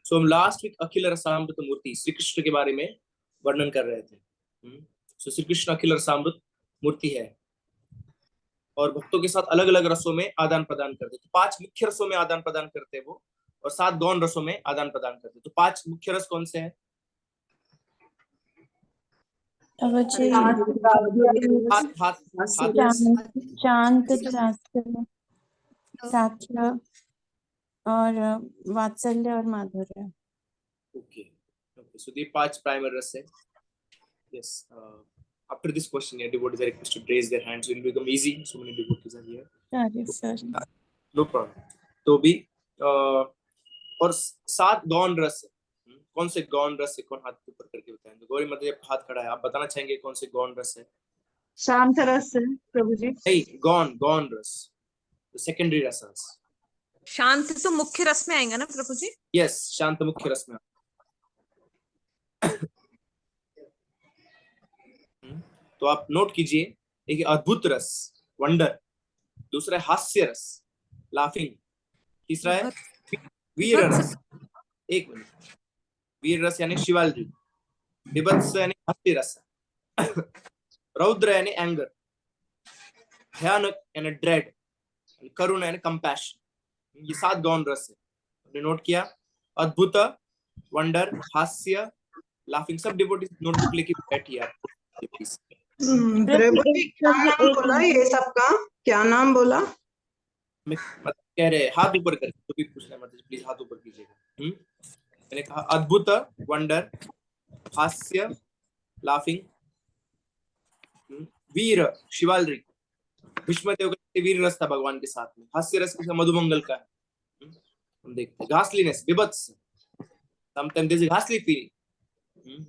सो हम last week अखिल रसामृत मूर्ति श्री कृष्ण के बारे में वर्णन कर रहे थे। सो श्री कृष्ण अखिल रसामृत मूर्ति है और भक्तों के साथ अलग अलग रसों में आदान प्रदान करते। तो 5 मुख्य रसों में आदान प्रदान करते हैं वो, और 7 गौण रसों में आदान प्रदान करते। तो 5 मुख्य रस कौन से हैं? हाथ हाथ शांत, सात्विक और वात्सल्य और माधुर्य। ओके ओके, सो ये 5 प्राइमरी रस है। Yes, after this question your devotees are requested to raise their hands, it will become easy, so many devotees are here. Sir No problem. तो भी और 7 गौण रस है। कौन से गौण रस है? कौन हाथ ऊपर करके बताएं? तो गौरी माता जी हाथ खड़ा है, आप बताना चाहेंगे कौन से गौण रस है? शांत रस है प्रभु जी। नहीं, गौण गौण रस, सेकेंडरी रस। शांत तो मुख्य रस में आएगा ना प्रभु जी? यस, शांत मुख्य रस में। तो आप नोट कीजिए, एक अद्भुत रस, वंडर। दूसरा है हास्य रस, लाफिंग। तीसरा है वीर रस। एक मिनट, वीर रस यानी शिवालजी, विभत्स यानी हास्य रस, रौद्र यानी एंगर, भयानक यानी ड्रेड, करुण यानी कंपैशन। ये 7 गौण रस है, आपने नोट किया? अद्भुत, वंडर, हास्य, लाफिंग। सब डिवोटीज नोटबुक लेके बैठिए आप प्लीज। प्रभु जी क्या नाम बोला ये सबका? क्या नाम बोला? मतलब कह रहे हाथ ऊपर करके, तो भी पूछना मत, प्लीज हाथ ऊपर कीजिएगा। मैंने कहा अद्भुत, वंडर, हास्य, लाफिंग, वीर, शिवालरी। भीष्मदेव का वीर रस था भगवान के साथ में। हास्य रस किसी मधुमंगल का है। हम देखते हैं घासलीनेस, विभत्स, sometimes there's a ghastly feeling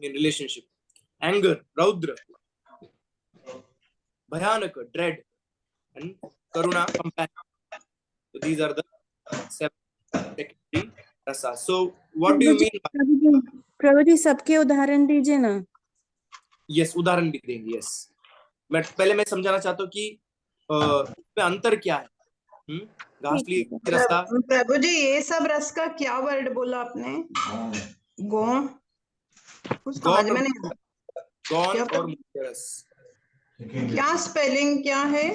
in relationship. Anger, raudra, bhayanak, dread, and karuna, compassion. So these are the 7 secondary rasas. So what do you mean? प्रभु जी सबके उदाहरण दीजिए ना। यस, उदाहरण भी देंगे। यस, मैं पहले समझाना चाहता हूँ कि इसमें अंतर क्या है। घासली रसा। प्रभु जी ये सब रस का क्या वर्ड बोला आपने? गौण, कुछ समझ में नहीं। गौण और मुख्य रस, क्या स्पेलिंग क्या है?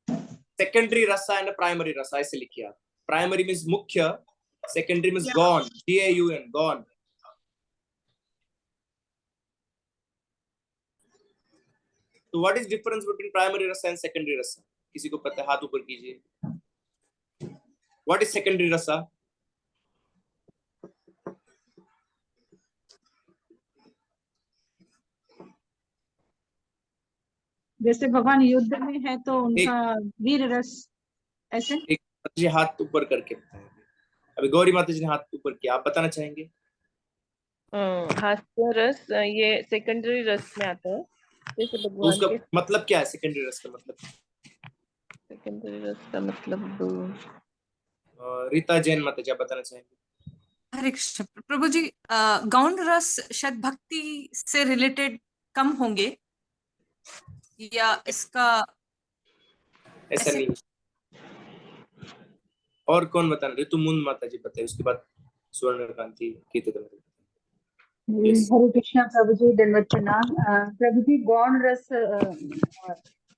सेकेंडरी रसा एंड प्राइमरी रसा, ऐसे लिखिए आप। प्राइमरी मीन्स मुख्य, सेकेंडरी मीन्स गौण, GAUN, गौण। तो what is difference between primary रसा एंड सेकेंडरी रसा? किसी को पता है? हाथ ऊपर कीजिए। व्हाट इज सेकेंडरी रसा? जैसे भगवान युद्ध में है तो उनका वीर रस ऐसे। एक हाथ ऊपर करके बताएंगे। अभी गौरी माता जी ने हाथ ऊपर किया, आप बताना चाहेंगे? हास्य रस ये सेकेंडरी रस में आता है। जैसे भगवान उसका के मतलब क्या है? सेकेंडरी रस का मतलब? सेकेंडरी रस का मतलब रीता जैन माता जी, आप बताना चाहेंगे? हरे कृष्ण प्रभु जी। गौण रस शायद भक्ति से रिलेटेड कम होंगे, या इसका ऐसा नहीं। और कौन बताना? ऋतुमुन माता जी बताइए, उसके बाद स्वर्णकांति कीर्तन। हरे कृष्णा प्रभु जी, दंडवत प्रणाम। प्रभु जी गौण रस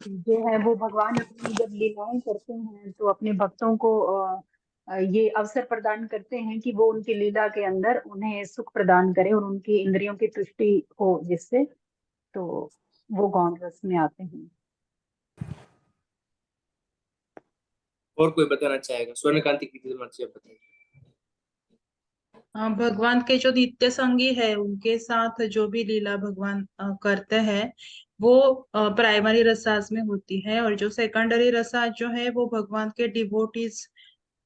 जो है वो भगवान अपनी जब लीलाएं करते हैं तो अपने भक्तों को ये अवसर प्रदान करते हैं कि वो उनकी लीला के अंदर उन्हें सुख प्रदान करें और उनकी इंद्रियों की तुष्टि हो, जिससे तो वो गौण रस में आते हैं। और कोई बताना चाहेगा? स्वर्णकांति कीर्तन माता जी, आप बताइए। भगवान के जो नित्य संगी है उनके साथ जो भी लीला भगवान करते हैं वो प्राइमरी रसास में होती है, और जो सेकेंडरी रसास जो है वो भगवान के डिवोटीज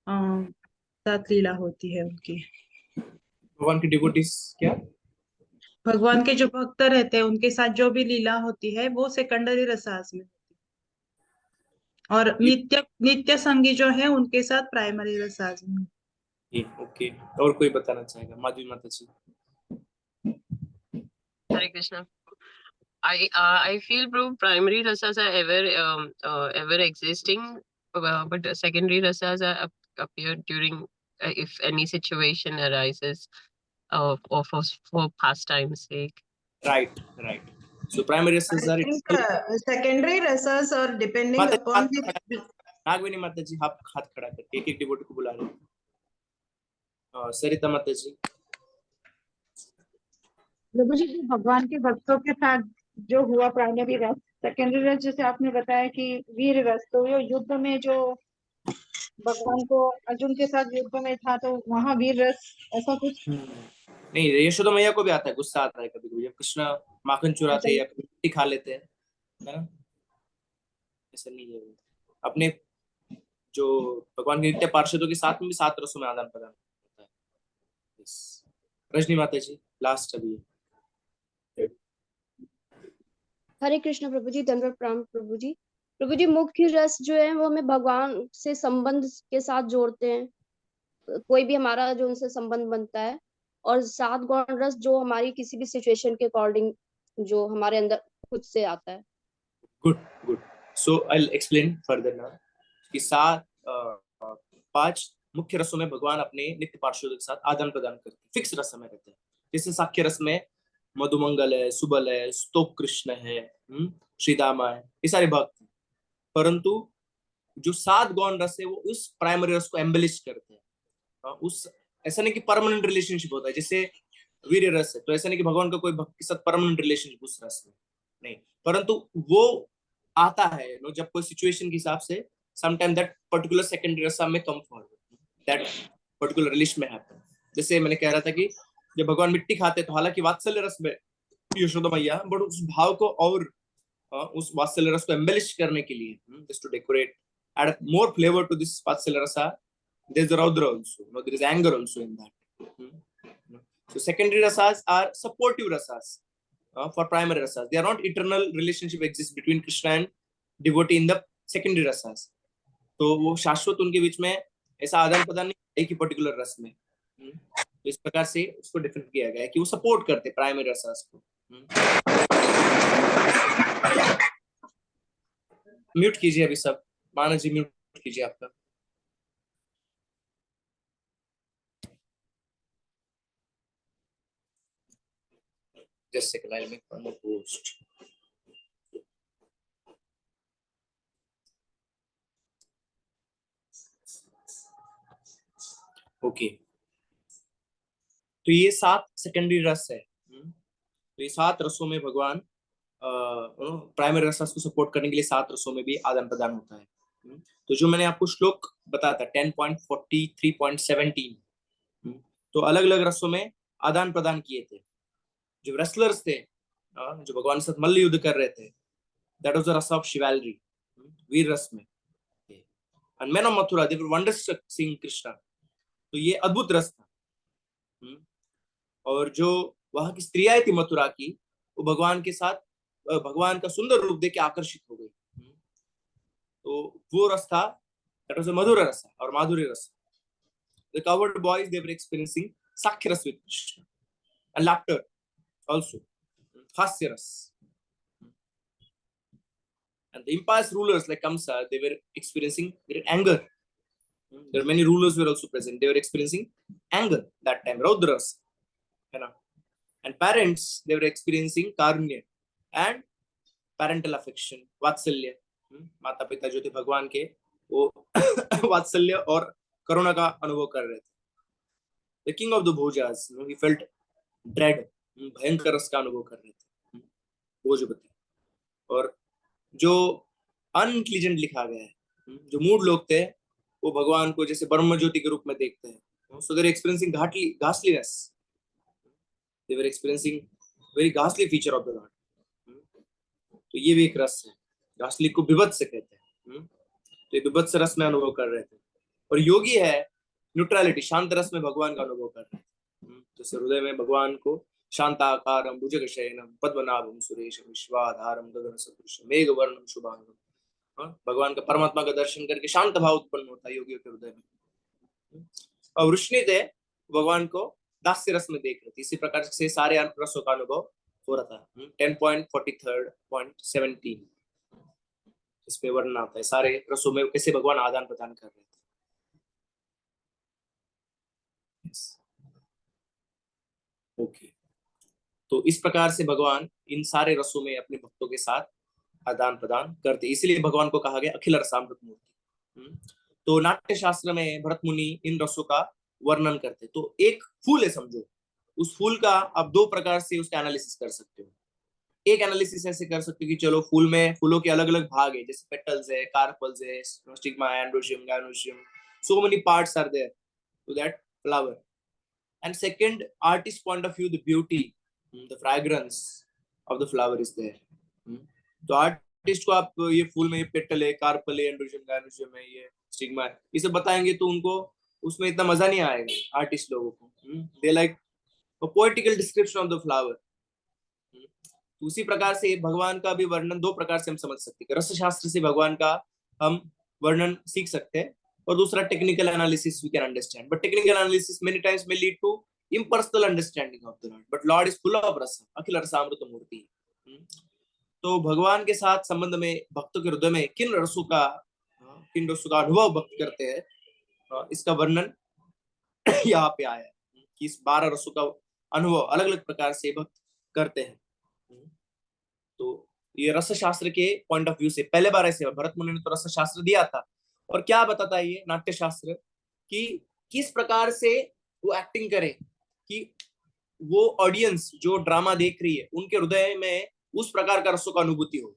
साथ लीला होती है उनकी। भगवान के डिवोटीज क्या? भगवान के जो भक्त रहते हैं उनके साथ जो भी लीला होती है वो सेकेंडरी रसास में होती है, और नित्य संगी जो है उनके साथ प्राइमरी रसास में। ओके, और कोई बताना चाहेगा? माधवी माता जी। हरे Krishna. I feel primary rasas are ever existing, but secondary rasas are appear during if any situation arises for pastime's sake. Right, right. So primary rasas I are think secondary rasas are depending माता upon ji, the नागवेणी Mata ji, आप हाथ खड़ा करके एक एक devotee को बुला रहे हैं। सरिता माता जी। प्रभु जी, भगवान के भक्तों के साथ जो हुआ प्राइमरी रस, सेकेंडरी रस जैसे आपने बताया कि वीर रस, तो ये युद्ध में जो भगवान को अर्जुन के साथ युद्ध में था, तो वहां वीर रस ऐसा कुछ नहीं, यशोदा मैया को भी आता है, गुस्सा आता है कभी कभी, जब कृष्ण माखन चुराते हैं या कभी मिट्टी खा लेते हैं, है ना? ऐसा नहीं है। अपने जो भगवान के नित्य पार्षदों के साथ में भी 7 रसों में आदान प्रदान होता है। Yes. रजनी माता जी, लास्ट अभी। हरे कृष्ण प्रभु जी, दंडवत प्रणाम प्रभु जी। प्रभु जी, मुख्य रस जो है वो हमें भगवान से संबंध के साथ जोड़ते हैं, कोई भी हमारा जो उनसे संबंध बनता है, और 7 गौण रस जो हमारी किसी भी सिचुएशन के अकॉर्डिंग जो हमारे अंदर खुद से आता है। Good good. So I will explain further now कि 5 मुख्य रसों में भगवान अपने नित्य पार्षदों के साथ आदान प्रदान करते हैं, फिक्स रस में रहते हैं। जैसे साख्य रस में मधुमंगल है, सुबल है, स्तोक कृष्ण है, श्रीदामा है, ये सारे भक्त हैं। परंतु जो 7 गौण रस है वो उस प्राइमरी रस को एम्बेलिश करते हैं। उस ऐसा नहीं कि परमानेंट रिलेशनशिप होता है, जैसे वीर रस है तो ऐसा नहीं कि भगवान का कोई भक्त के साथ परमानेंट रिलेशनशिप उस रस में नहीं, परंतु वो आता है जब कोई सिचुएशन के हिसाब से समटाइम दैट पर्टिकुलर सेकेंडरी रस में come forward, that particular relation में हैपन। जैसे मैंने कह रहा था कि जब भगवान मिट्टी खाते तो हालांकि वात्सल्य रस में यशोदा मैया, बट उस भाव को और उस वात्सल्य रस को एम्बेलिश करने के लिए, just to decorate, add more flavor to this Vatsalya rasa, there's Raudra also, there is anger also in that. So secondary rasas are supportive rasas for primary rasas. They are not eternal relationship exists between Krishna and devotee in the secondary rasas. तो वो शाश्वत उनके बीच में ऐसा आदान प्रदान नहीं एक ही पर्टिकुलर रस में। तो इस प्रकार से उसको डिफाइन किया गया है कि वो सपोर्ट करते प्राइमरी रसास को। म्यूट कीजिए अभी सब, मानव जी म्यूट कीजिए आपका। Just a second, I'll make one more post. Okay. तो ये 7 सेकेंडरी रस है। तो ये 7 रसों में भगवान प्राइमरी रस को सपोर्ट करने के लिए 7 रसों में भी आदान प्रदान होता है। तो जो मैंने आपको श्लोक बताया था 10.43.17, तो अलग अलग रसों में आदान प्रदान किए थे। जो रेसलर्स थे, जो भगवान के साथ मल्ल युद्ध कर रहे थे, that was the rasa of chivalry, वीर रस में। And man of Mathura they were wonderstruck seeing Krishna, तो ये अद्भुत रस था। और जो वहां की स्त्रियां थी मथुरा की, वो भगवान के साथ भगवान का सुंदर रूप देख के आकर्षित हो गई। तो वो रस था, दैट वाज अ मधुर रस और माधुर्य रस। The cowherd boys they were experiencing sakhya rasa with Krishna and laughter also, हास्य रस। And the impious rulers like Kamsa, they were experiencing great anger. There are many rulers were also present. They were experiencing anger that time, Raudras. And parents, they were experiencing karunya and parental affection, vatsalya. माता पिता जो थे भगवान के, वो वात्सल्य और करुणा का अनुभव कर रहे थे। The king of the Bhojas, he felt dread, भयंकर रस का अनुभव कर रहे थे भोजपति। और जो अनप्लीजेंट लिखा गया है, जो मूड लोग थे वो भगवान को जैसे ब्रह्म ज्योति के रूप में देखते हैं। So they're experiencing ghastliness, they were experiencing very घासली फीचर ऑफ द लॉर्ड। तो ये भी एक रस है, घासली को विभत्स से कहते हैं। तो ये विभत्स रस में अनुभव कर रहे थे। और योगी है न्यूट्रलिटी, शांत रस में भगवान का अनुभव कर रहे थे। जैसे हृदय में भगवान को शांताकारं भुजगशयनं पद्मनाभं सुरेशं विश्वाधारं गगनसदृशं मेघवर्णं शुभांगं। भगवान का परमात्मा का दर्शन करके शांत भाव उत्पन्न होता है योगियों के हृदय में। और वृष्णित है भगवान को दास्य रस में देख रहे थे। इसी प्रकार से सारे रसों का अनुभव हो रहा था। 10.43.17 इस पे वर्णन आता है सारे रसों में कैसे भगवान आदान प्रदान कर रहे थे। ओके, तो इस प्रकार से भगवान इन सारे रसों में अपने भक्तों के साथ आदान प्रदान करते, इसलिए भगवान को कहा गया अखिल रसामृत मूर्ति। तो नाट्य शास्त्र में भरत मुनि इन रसों का वर्णन करते। तो एक फूल है समझो, उस फूल का आप दो प्रकार से उसका एनालिसिस कर सकते हो। एक एनालिसिस ऐसे कर सकते हो कि चलो फूल में फूलों के अलग अलग भाग है, जैसे पेटल्स है, कार्पल्स है, stigma, androecium, gynoecium, so many parts are there to that flower. And second, artist point of view, the beauty, the fragrance of the flower is there. तो आर्टिस्ट को आप ये फूल में ये पेटल है, कार्पल है, एंड्रोशियम, गाइनोशियम है, ये स्टिग्मा है, ये सब बताएंगे तो उनको उसमें इतना मजा नहीं आएगा आर्टिस्ट लोगों को। They like a poetical description of the flower. उसी प्रकार से भगवान का भी वर्णन दो प्रकार से हम समझ सकते हैं। रस शास्त्र से भगवान का हम वर्णन सीख सकते हैं, और दूसरा technical analysis we can understand, but technical analysis many times may lead to impersonal understanding of the Lord, but Lord is full of rasa, अखिल रसामृत मूर्ति। तो भगवान के साथ संबंध में भक्तों के हृदय में किन रसों का अनुभव भक्त करते हैं, इसका वर्णन यहाँ पे आया है कि इस 12 रसों का अनुभव अलग अलग प्रकार से भक्त करते हैं। तो ये रस शास्त्र के पॉइंट ऑफ व्यू से पहले बार ऐसे भरत मुनि ने तो रस शास्त्र दिया था, और क्या बताता है ये नाट्य शास्त्र कि किस प्रकार से वो एक्टिंग करे कि वो ऑडियंस जो ड्रामा देख रही है उनके हृदय में उस प्रकार का रसों का अनुभूति हो।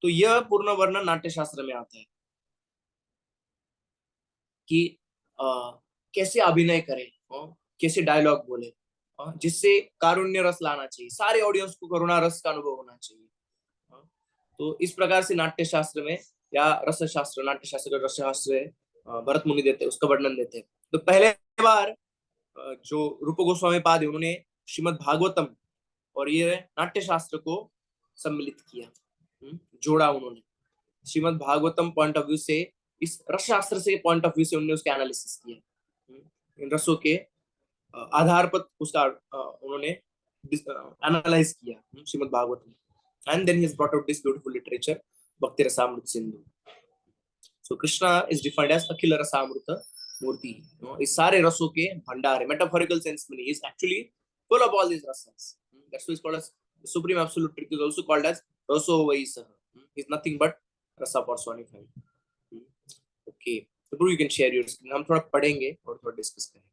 तो यह पूर्ण वर्णन नाट्य शास्त्र में आता है कि कैसे अभिनय करे, कैसे डायलॉग बोले, जिससे कारुण्य रस लाना चाहिए, सारे ऑडियंस को करुणा रस का अनुभव होना चाहिए। तो इस प्रकार से नाट्य शास्त्र में या रस शास्त्र, नाट्य शास्त्र रस शास्त्र भरत मुनि देते हैं, उसका वर्णन देते हैं। तो पहले बार जो रूप गोस्वामी पाद है उन्होंने श्रीमद् भागवतम और ये नाट्य शास्त्र को सम्मिलित किया, जोड़ा उन्होंने Shrimad Bhagavatam point of view से, इस रस शास्त्र से पॉइंट ऑफ व्यू से उन्होंने उसका एनालिसिस किया, इन रसों के आधार पर उसका उन्होंने एनालाइज किया Shrimad Bhagavatam, and then he has brought out this beautiful literature Bhakti Rasamrita Sindhu. So Krishna is defined as Akhila Rasamrita Murti, इस सारे रसों के भंडार है, metaphorical sense में he is actually full of all these rasas. That's why he's called as the supreme absolute truth, is also called as Raso Vaisa. He is nothing but rasa personified. Okay, so Prabhu, you can share your screen. हम थोड़ा पढ़ेंगे और थोड़ा discuss करेंगे।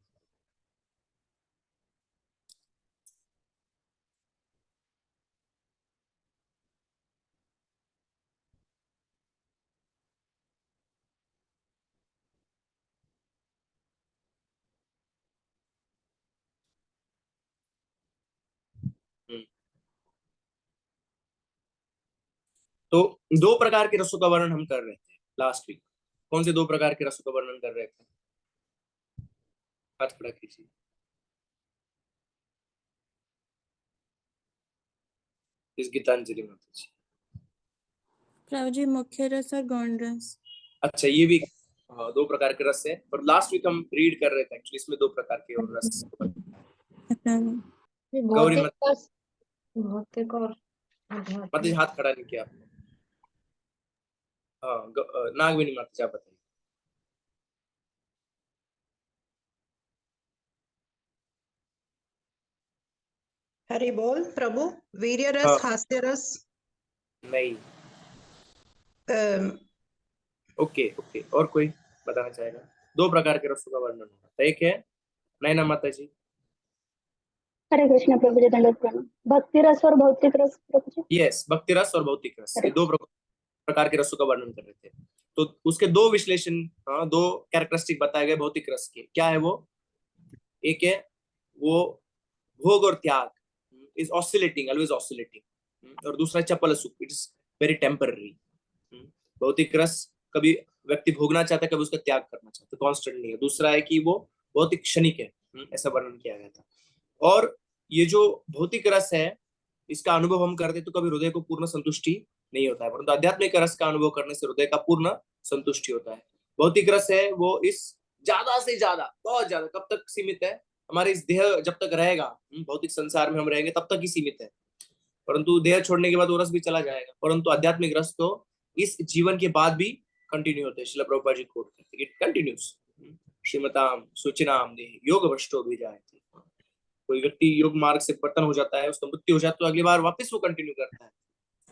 तो दो प्रकार के रसों का वर्णन हम कर रहे थे लास्ट वीक। कौन से दो प्रकार के रसों का वर्णन कर रहे थे? हाथ खड़ा कीजिए। इस गीतांजलि माता जी। प्रभु जी, मुख्य रस और गौण रस। अच्छा, ये भी दो प्रकार के रस है, पर लास्ट वीक हम रीड कर रहे थे एक्चुअली, इसमें दो प्रकार के और रस। गौरी भौतिक और माता जी हाथ खड़ा नहीं किया आपने। नागवेणी माता जी आप बताइए। हरि बोल प्रभु। वीर्य रस, हास्य रस नहीं। ओके ओके, और कोई बताना चाहेगा? दो प्रकार के रसों का वर्णन होगा। एक है नैना माता जी। हरे कृष्ण प्रभु जी, दंडवत प्रणाम। भक्ति रस और भौतिक रस प्रभु जी। यस, भक्ति रस और भौतिक रस, ये दो प्रकार के रसों का वर्णन कर रहे थे। तो उसके दो विश्लेषण, दो कैरेक्टरिस्टिक बताए गए भौतिक रस के। क्या है वो? एक है वो भोग और त्याग, इज ऑसिलेटिंग, ऑलवेज ऑसिलेटिंग, और दूसरा चपल सुख, इट इज वेरी टेम्पररी। भौतिक रस कभी व्यक्ति भोगना चाहता है, कभी उसका त्याग करना चाहता है, कांस्टेंट नहीं है। दूसरा है कि वो बहुत ही क्षणिक है, ऐसा वर्णन किया गया था। और ये जो भौतिक रस है, इसका अनुभव हम करते तो कभी हृदय को पूर्ण संतुष्टि नहीं होता है, परंतु आध्यात्मिक रस का अनुभव करने से हृदय का पूर्ण संतुष्टि होता है। भौतिक रस है वो इस ज्यादा से ज्यादा, बहुत ज्यादा, कब तक सीमित है? हमारे इस देह जब तक रहेगा, भौतिक संसार में हम रहेंगे तब तक ही सीमित है, परंतु देह छोड़ने के बाद वो रस भी चला जाएगा। परंतु आध्यात्मिक रस तो इस जीवन के बाद भी कंटिन्यू होते हैं। श्रील प्रभुपाद जी कोट करते हैं, इट कंटिन्यूस। श्रीमताम सुचिनाम देहि योग भ्रष्टो भी जायते। कोई व्यक्ति योग मार्ग से पतन हो जाता है, उसका मृत्यु हो जाता है, तो अगली बार वापस वो कंटिन्यू करता है।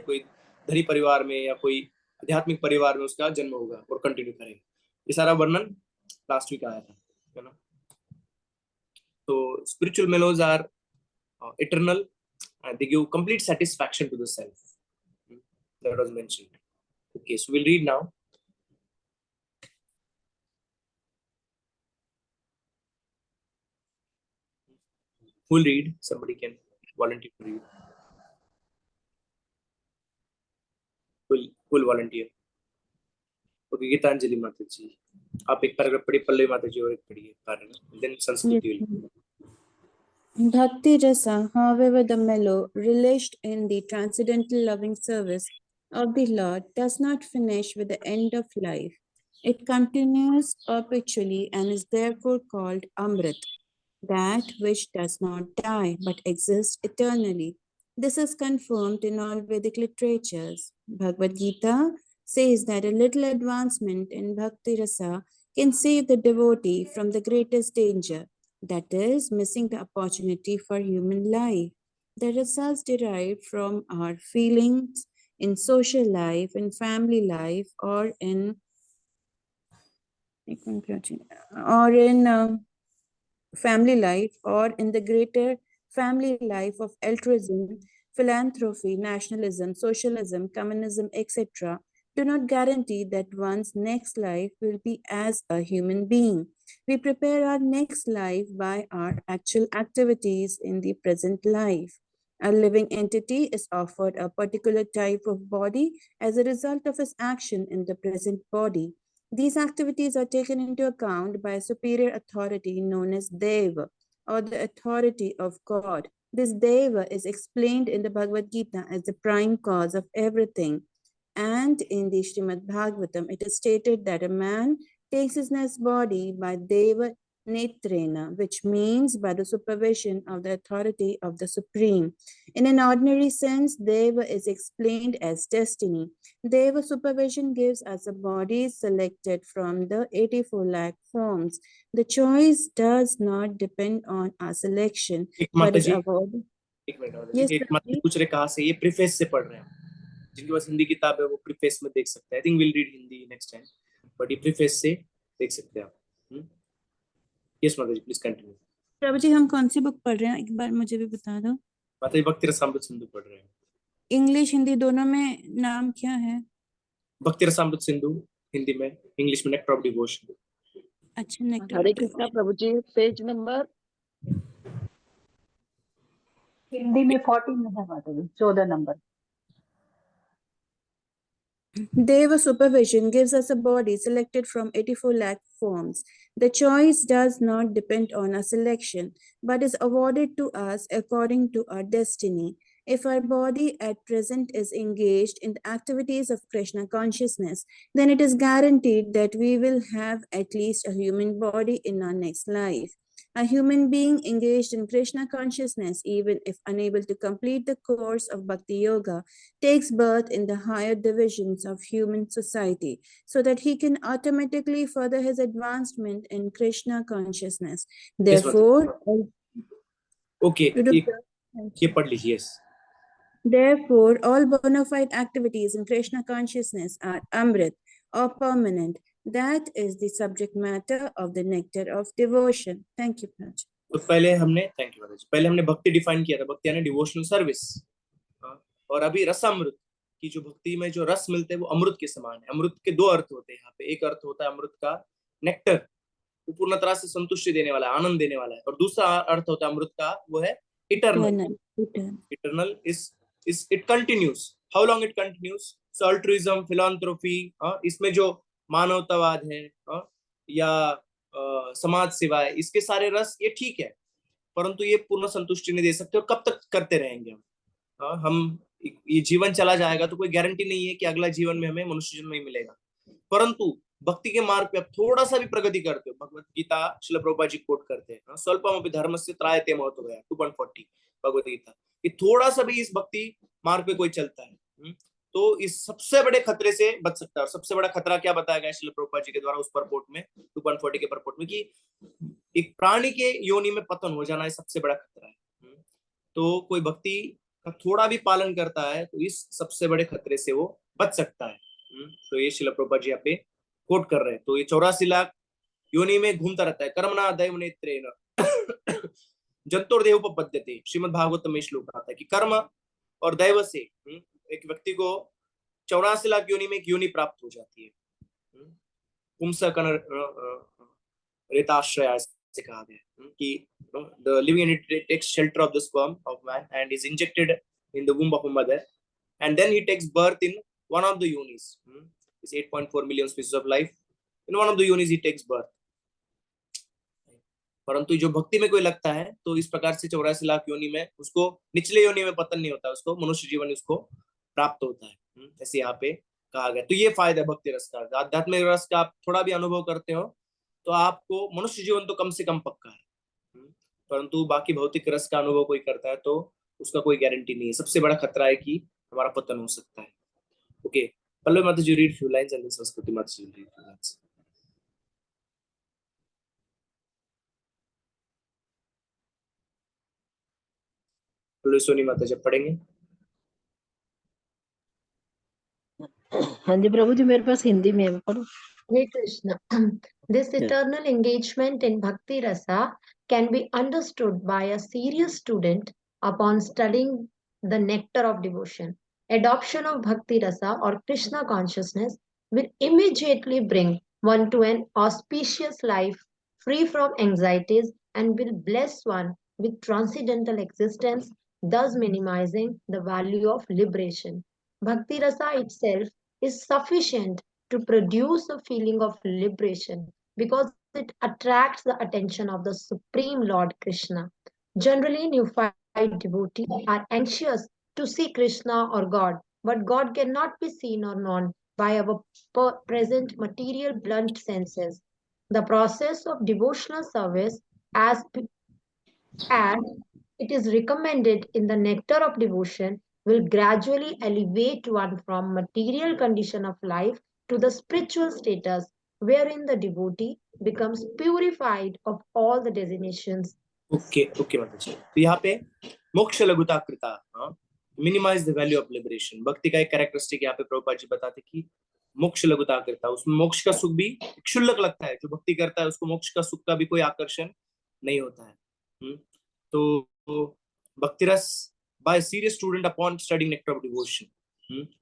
कोई धनी परिवार में या कोई आध्यात्मिक परिवार में उसका जन्म होगा और कंटिन्यू करेगा। ये सारा वर्णन लास्ट वीक आया था, है ना। तो spiritual mellows are eternal, and they give complete satisfaction to the self. That was mentioned. Okay, so we'll read now. Who'll read? Somebody can volunteer to read. Who'll volunteer? Okay, Gitanjali Mataji. आप एक paragraph पढ़िए, पल्लवी माताजी और एक पढ़िए paragraph, then Sanskriti will. Bhakti Rasa, however, the mellow, relished in the transcendental loving service of the Lord, does not finish with the end of life. It continues perpetually and is therefore called Amrit, that which does not die but exists eternally. This is confirmed in all Vedic literatures. Bhagavad Gita says that a little advancement in Bhakti Rasa can save the devotee from the greatest danger, that is, missing the opportunity for human life. The rasas derived from our feelings in social life, in family life, or in family life, or in the greater family life of altruism, philanthropy, nationalism, socialism, communism, etc., do not guarantee that one's next life will be as a human being. We prepare our next life by our actual activities in the present life. A living entity is offered a particular type of body as a result of his action in the present body. These activities are taken into account by a superior authority known as Deva, or the authority of God. This Deva is explained in the Bhagavad Gita as the prime cause of everything. And in the Srimad Bhagavatam, it is stated that a man takes his next body by Deva Netrena, which means by the supervision of the authority of the Supreme. In an ordinary sense, Deva is explained as destiny. Deva supervision gives us a body selected from the 84 lakh forms. The choice does not depend on our selection, but is awarded. एक minute, Yes, एक माता पूछ रहे कहाँ से, ये preface से पढ़ रहे हैं। जिनके पास हिंदी किताब है वो प्रीफेस में देख सकते हैं। I think will read Hindi next time, but ये प्रीफेस से देख सकते हैं आप। यस माता जी, प्लीज कंटिन्यू। प्रभु जी, हम कौन सी बुक पढ़ रहे हैं, एक बार मुझे भी बता दो। माता जी भक्ति रसामृत सिंधु पढ़ रहे हैं। इंग्लिश हिंदी दोनों में नाम क्या है? भक्ति रसामृत सिंधु हिंदी में, इंग्लिश में नेक्टर ऑफ डिवोशन। अच्छा, नेक्टर हरे कृष्णा प्रभु जी, पेज नंबर हिंदी में 14 में है माता जी, 14 number. Deva supervision gives us a body selected from 84 lakh forms. The choice does not depend on our selection, but is awarded to us according to our destiny. If our body at present is engaged in the activities of Krishna consciousness, then it is guaranteed that we will have at least a human body in our next life. A human being engaged in Krishna consciousness, even if unable to complete the course of Bhakti Yoga, takes birth in the higher divisions of human society so that he can automatically further his advancement in Krishna consciousness. Therefore, okay, ये पढ़ लीजिए। Therefore, all bona fide activities in Krishna consciousness are Amrit or permanent. That is the subject matter of the nectar of devotion. Thank you, Praj. तो पहले हमने, thank you, पहले हमने भक्ति define किया था, भक्ति यानी डिवोशनल सर्विस। और अभी रसामृत की जो भक्ति में जो रस मिलते हैं वो अमृत के समान है। अमृत के दो अर्थ होते हैं यहाँ पे। एक अर्थ होता है अमृत का नेक्टर, वो पूर्ण तरह से संतुष्टि देने वाला है, आनंद देने वाला है। और दूसरा अर्थ होता है अमृत का, वो है eternal. Eternal is it continues. How long it continues? So altruism, philanthropy, इसमें जो मानवतावाद है या समाज सेवा है, इसके सारे रस ये ठीक है, परंतु ये पूर्ण संतुष्टि नहीं दे सकते। और कब तक करते रहेंगे हम ये जीवन चला जाएगा तो कोई गारंटी नहीं है कि अगला जीवन में हमें मनुष्य जन्म नहीं मिलेगा। परंतु भक्ति के मार्ग पे आप थोड़ा सा भी प्रगति करते हो, भगवत गीता श्रील प्रभुपाद जी कोट करते हैं, स्वल्पमपि धर्मस्य त्रायते महतो 2.40 भगवत गीता। ये थोड़ा सा भी इस भक्ति मार्ग पे कोई चलता है तो इस सबसे बड़े खतरे से बच सकता है। और सबसे बड़ा खतरा क्या बताया गया श्रील प्रभुपाद जी के द्वारा उस परपोर्ट में, 2.40 के परपोर्ट में, कि एक प्राणी के योनि में पतन हो जाना है सबसे बड़ा खतरा है। तो कोई भक्ति का थोड़ा भी पालन करता है तो इस सबसे बड़े खतरे से वो बच सकता है। तो ये श्रील प्रभुपाद जी यहाँ पे कोट कर रहे हैं। तो ये 84 लाख योनि में घूमता रहता है। कर्मणा दैव नेत्रेण जंतुर्देह उपपद्यते, श्रीमद् भागवत में श्लोक आता है कि कर्म और दैव से एक व्यक्ति को 84 लाख योनि में एक योनि प्राप्त हो जाती है। पुंसकन रेताश्रय से कहा गया कि the living entity takes shelter of the sperm of man and is injected in the womb of a mother, and then he takes birth in one of the yonis. This 8.4 million species of life, in one of the yonis he takes birth. परंतु जो भक्ति में कोई लगता है तो इस प्रकार से 84 लाख योनि में उसको निचले योनि में पतन नहीं होता, उसको मनुष्य जीवन उसको प्राप्त होता है, ऐसे यहाँ पे कहा गया। तो ये फायदा है भक्ति रस का। आध्यात्मिक रस का आप थोड़ा भी अनुभव करते हो तो आपको मनुष्य जीवन तो कम से कम पक्का है, परंतु बाकी भौतिक रस का अनुभव कोई करता है तो उसका कोई गारंटी नहीं है। सबसे बड़ा खतरा है कि हमारा पतन हो सकता है। Okay, Pallavi Mata ji read few lines and Saraswati Mata ji read few lines. Pallavi Soni Mata जब पढ़ेंगे। हाँ जी प्रभु जी, मेरे पास हिंदी में है, पढ़ो। Hare Krishna. This eternal engagement in Bhakti Rasa can be understood by a serious student upon studying the nectar of devotion. Adoption of Bhakti Rasa or Krishna consciousness will immediately bring one to an auspicious life free from anxieties and will bless one with transcendental existence, thus minimizing the value of liberation. Bhakti Rasa itself is sufficient to produce a feeling of liberation because it attracts the attention of the Supreme Lord Krishna. Generally, neophyte devotees are anxious to see Krishna or God, but God cannot be seen or known by our present material blunt senses. The process of devotional service, as it is recommended in the Nectar of Devotion, will gradually elevate one from material condition of life to the spiritual status wherein the devotee becomes purified of all the designations. Okay माता जी, तो यहाँ पे मोक्ष लघुता कृता, minimize the value of liberation. भक्ति का एक कैरेक्टरिस्टिक यहाँ पे प्रभुपाद जी बताते कि मोक्ष लघुता कृता, उसमें मोक्ष का सुख भी क्षुल्लक लगता है। जो भक्ति करता है उसको मोक्ष का सुख का भी कोई आकर्षण नहीं होता है। तो भक्ति रस by a serious student upon studying nectar of devotion,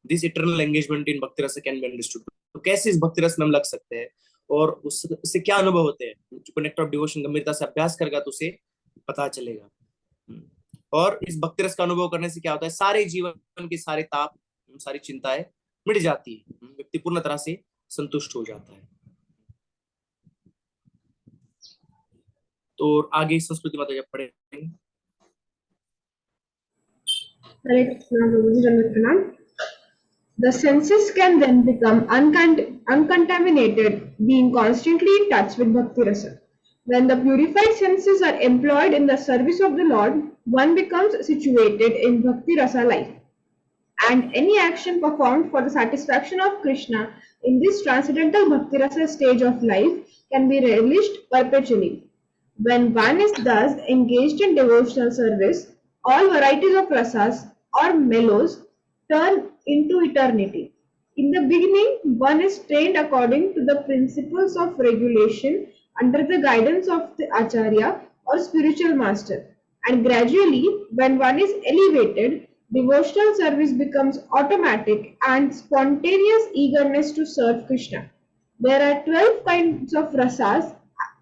this eternal engagement in bhakti rasa can be understood. तो कैसे इस भक्ति रस में हम लग सकते हैं और उससे क्या अनुभव होते हैं? जो नेक्टर ऑफ डिवोशन गंभीरता से अभ्यास करेगा तो उसे पता चलेगा। और इस भक्ति रस का अनुभव करने से क्या होता है? सारे जीवन के सारे ताप, सारी चिंताएं मिट जाती है, व्यक्ति पूर्ण तरह से संतुष्ट हो जाता है। तो आगे संस्कृति माता जब पढ़ेंगे। Hare Krishna, Prabhuji, Dandavat Pranam. The senses can then become uncontaminated, being constantly in touch with Bhakti Rasa. When the purified senses are employed in the service of the Lord, one becomes situated in Bhakti Rasa life. And any action performed for the satisfaction of Krishna in this transcendental Bhakti Rasa stage of life can be relished perpetually. When one is thus engaged in devotional service, all varieties of rasas or mellows turn into eternity. In the beginning, one is trained according to the principles of regulation under the guidance of the Acharya or spiritual master. And gradually, when one is elevated, devotional service becomes automatic and spontaneous eagerness to serve Krishna. There are 12 kinds of rasas,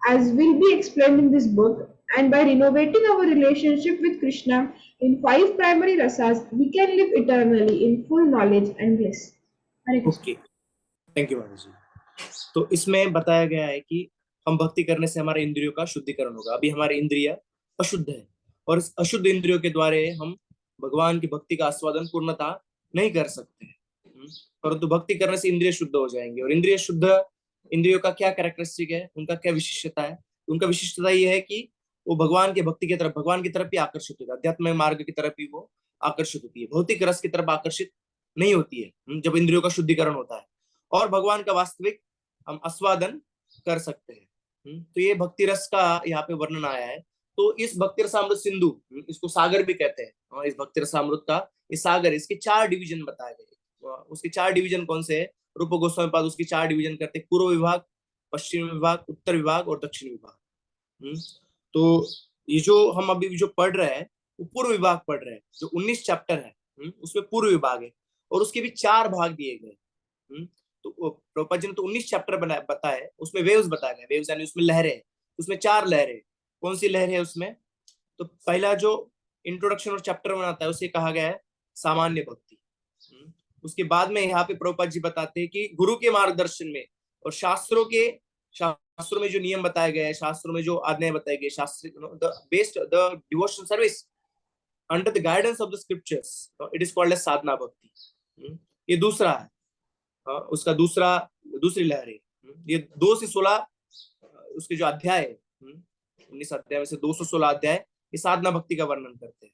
as will be explained in this book, and by renovating our relationship with Krishna in 5 primary rasas, we can live eternally in full knowledge and bliss. Okay, thank you माता जी। तो इसमें बताया गया है कि हम भक्ति करने से हमारे इंद्रियों का शुद्धिकरण होगा। अभी हमारी इंद्रिय अशुद्ध है और इस अशुद्ध इंद्रियों के द्वारा हम भगवान की भक्ति का आस्वादन पूर्णता नहीं कर सकते हैं, परंतु भक्ति करने से इंद्रिय शुद्ध हो जाएंगे। और इंद्रिय शुद्ध इंद्रियों का क्या कैरेक्टरिस्टिक है, उनका क्या विशिष्टता है? उनका विशिष्टता ये है कि वो भगवान के भक्ति की तरफ, भगवान की तरफ ही आकर्षित होता है, अध्यात्म मार्ग की तरफ ही वो आकर्षित होती है, भौतिक रस की तरफ आकर्षित नहीं होती है जब इंद्रियों का शुद्धिकरण होता है, और भगवान का वास्तविक हम आस्वादन कर सकते हैं। तो ये भक्ति रस का यहाँ पे वर्णन आया है। तो इस भक्ति रसामृत सिंधु, इसको सागर भी कहते हैं, और इस भक्ति रसामृत का इस सागर, इसके 4 डिवीजन बताए गए। उसके 4 डिवीजन कौन से है? रूप गोस्वामी पाद उसकी 4 डिवीजन करते हैं, पूर्व विभाग, पश्चिम विभाग, उत्तर विभाग और दक्षिण विभाग। तो ये जो हम अभी जो पढ़ रहे हैं वो पूर्व विभाग पढ़ रहे हैं। जो 19 चैप्टर है उसमें पूर्व विभाग है, और उसके भी 4 भाग दिए गए। तो प्रभुपाद जी ने तो 19 चैप्टर बताए, उसमें वेव्स बताए गए, वेव्स यानी उसमें लहरें, उसमें 4 लहरें। कौन सी लहर है उसमें? तो पहला जो इंट्रोडक्शन और चैप्टर बनाता है उसे कहा गया है सामान्य भक्ति। उसके बाद में यहाँ पे प्रभुपाद जी बताते हैं कि गुरु के मार्गदर्शन में और शास्त्रों में जो नियम बताए गए हैं, शास्त्रों में जो आज्ञाएं बताई गई, शास्त्र the devotion service under the guidance of the scriptures, it is called as sadhana bhakti. ये दूसरा है, उसका दूसरी लहर है। ये 2 से 16 उसके जो अध्याय है, 19 अध्याय में से 216 अध्याय ये साधना भक्ति का वर्णन करते हैं,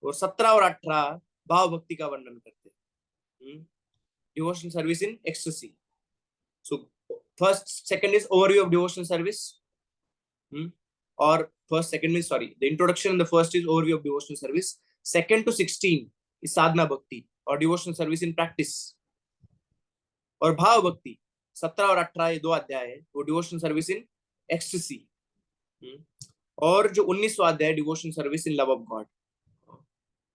और 17 और 18 भाव भक्ति का वर्णन करते हैं। Devotion service in ecstasy. So first second is overview of devotion service, और the introduction in the first is overview of devotional service. 2 to 16 is sadhana bhakti और devotional service in practice. और भाव भक्ति 17 और 18 ये 2 अध्याय है, वो डिवोशन सर्विस इन एक्सटेसी। और जो 19वां अध्याय devotion service in love of God,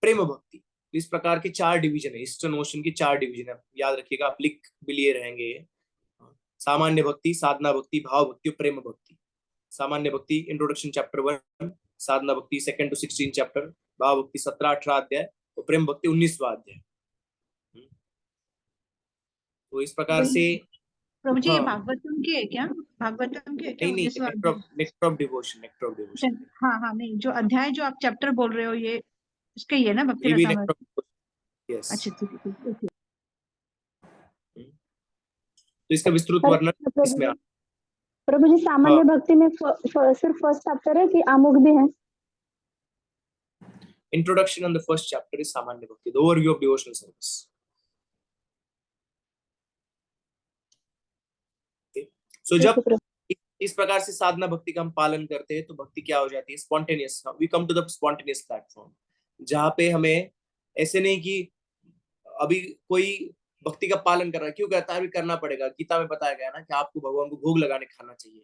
प्रेम भक्ति। इस प्रकार के 4 डिवीजन है, ईस्टर्न ओशन की 4 डिवीजन है, याद रखिएगा, आप लिख भी लिए रहेंगे। सामान्य भक्ति, साधना भक्ति, भाव भक्ति और प्रेम भक्ति। सामान्य भक्ति इंट्रोडक्शन चैप्टर 1, साधना भक्ति 2 to 16 चैप्टर, भाव भक्ति 17-18 अध्याय और प्रेम भक्ति 19वां अध्याय। तो इस प्रकार से प्रभु जी, भागवतम के है क्या? भागवतम के क्या? नहीं, नेक्टर ऑफ डिवोशन। हाँ, नहीं, जो अध्याय जो आप चैप्टर बोल रहे हो ये इसका ही है ना, भक्ति रसामृत? यस। अच्छा, ठीक है। तो इसका विस्तृत वर्णन इसमें। प्रभु जी, सामान्य भक्ति में सिर्फ फर्स्ट चैप्टर है कि आमुख भी है? Introduction on the first chapter is सामान्य भक्ति, the overview of devotional service. सो जब इस प्रकार से साधना भक्ति का हम पालन करते हैं तो भक्ति क्या हो जाती है? Spontaneous. We come to the spontaneous platform, जहां पे हमें ऐसे नहीं कि अभी कोई भक्ति का पालन कर रहा है, क्यों कहता है? अभी करना पड़ेगा। गीता में बताया गया ना कि आपको भगवान को भोग लगाने खाना चाहिए,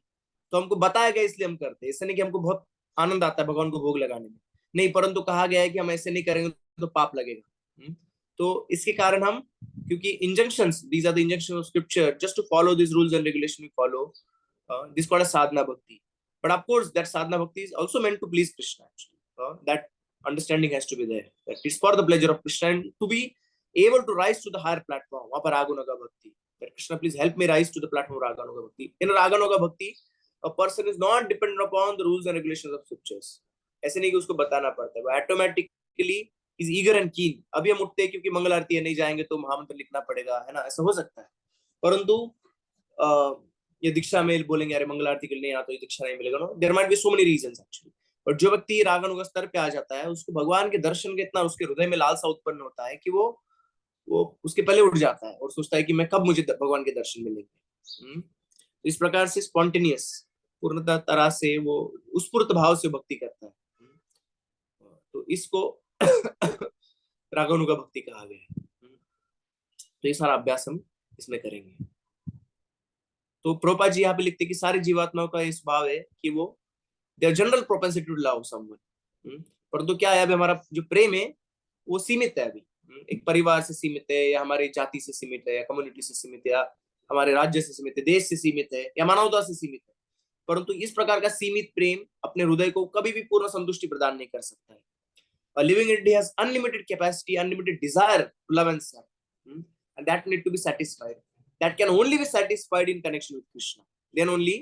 तो हमको बताया गया इसलिए हम करते हैं। ऐसे नहीं कि हमको बहुत आनंद आता है भगवान को भोग लगाने में, नहीं, परंतु कहा गया है कि हम ऐसे नहीं करेंगे तो पाप लगेगा। तो इसके कारण हम, क्योंकि injunctions, these are the injunctions of scripture, just to follow this rules and regulation we follow, this called as sadhana bhakti. But of course that sadhana bhakti is also meant to please Krishna actually. That understanding has to be there, that it's for the pleasure of Krishna and to be able to rise to the higher platform. वहाँ पर रागानुगा भक्ति, that Krishna please help me rise to the platform of रागानुगा भक्ति. In रागानुगा भक्ति a person is not dependent upon the rules and regulations of scriptures. ऐसे नहीं कि उसको बताना पड़ता है, वो automatically is eager and keen. अभी हम उठते हैं क्योंकि मंगल आरती है, नहीं जाएंगे तो महामंत्र लिखना पड़ेगा, है ना, ऐसा हो सकता है। परंतु ये दीक्षा में बोलेंगे अरे मंगल आरती के लिए नहीं आता तो ये दीक्षा नहीं मिलेगा, no, there might be so many reasons actually. और जो व्यक्ति रागानुगा स्तर पे आ जाता है, उसको भगवान के दर्शन के इतना उसके हृदय में लालसा उत्पन्न होता है कि वो उसके पहले उठ जाता है और सोचता है कि मैं कब मुझे भगवान के दर्शन मिलेंगे। तो इस प्रकार से स्पॉन्टेनियस, पूर्णतः तरह से वो उत्स्फूर्त भाव से भक्ति करता है, तो इसको रागानुगा भक्ति कहा गया है। तो ये सारा अभ्यास हम इसमें करेंगे। तो प्रभुपाद जी यहाँ पे लिखते हैं कि सारे जीवात्माओं का इस भाव है कि वो their general propensity to love someone, परंतु क्या है, अभी हमारा जो प्रेम है वो सीमित है, अभी एक परिवार से सीमित है, या हमारी जाति से सीमित है, या कम्युनिटी से सीमित है, या हमारे राज्य से सीमित है, देश से सीमित है, या मानवता से सीमित है। परंतु इस प्रकार का सीमित प्रेम अपने हृदय को कभी भी पूर्ण संतुष्टि प्रदान नहीं कर सकता है। A living entity has unlimited capacity, unlimited desire to love and serve, and that need to be satisfied. That can only be satisfied in connection with Krishna. Then only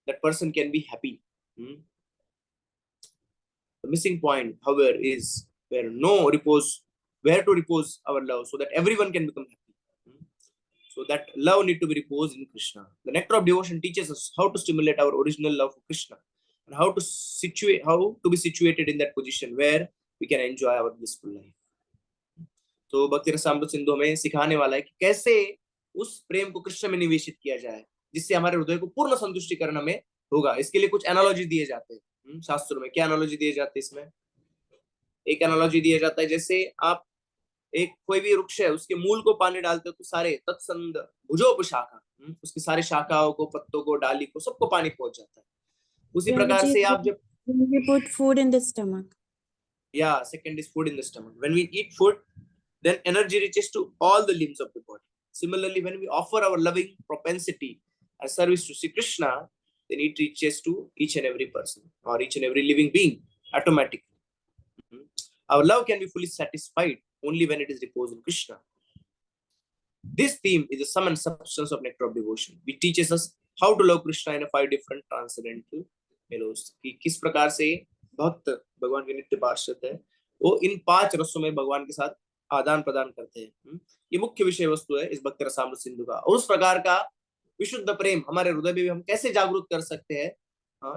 that person can be happy. The missing point, however, is where to repose our love, so that everyone can become happy. So that love need to be reposed in Krishna. The nectar of devotion teaches us how to stimulate our original love for Krishna, and how to be situated in that position where we can enjoy our blissful life. तो भक्ति रसामृत सिंधु हमें सिखाने वाला है कि कैसे उस प्रेम को कृष्ण में निवेशित किया जाए, जिससे हमारे हृदय को पूर्ण संतुष्टि करना में होगा। इसके लिए कुछ एनालॉजी दिए जाते हैं। शास्त्रों में क्या एनालॉजी दिए जाते हैं इसमें? एक एनालॉजी दिया जाता है जैसे आप एक कोई भी वृक्ष है उसके मूल को पानी डालते हो तो सारे तत्संद भुजोपशाखा उसकी सारी शाखाओं को, पत्तों को, डाली को, सबको पानी पहुंच जाता है। उसी प्रकार Prabhuji, से आप जब when we put food in the stomach. Yeah, second is food in the stomach. When we eat food, then energy reaches to all the limbs of the body. Similarly, when we offer our loving propensity as service to Sri Krishna, then it reaches to each and every person or each and every living being automatically. Our love can be fully satisfied only when it is reposed in Krishna. This theme is the sum and substance of Nectar of Devotion, which teaches us how to love Krishna in a 5 different transcendental mellows. कि किस प्रकार से भक्त भगवान के नित्य पार्षद है वो इन 5 रसों में भगवान के साथ आदान प्रदान करते हैं। ये मुख्य विषय वस्तु है इस भक्ति रसामृत सिंधु का। और उस प्रकार का विशुद्ध प्रेम हमारे हृदय में भी हम कैसे जागरूक कर सकते हैं,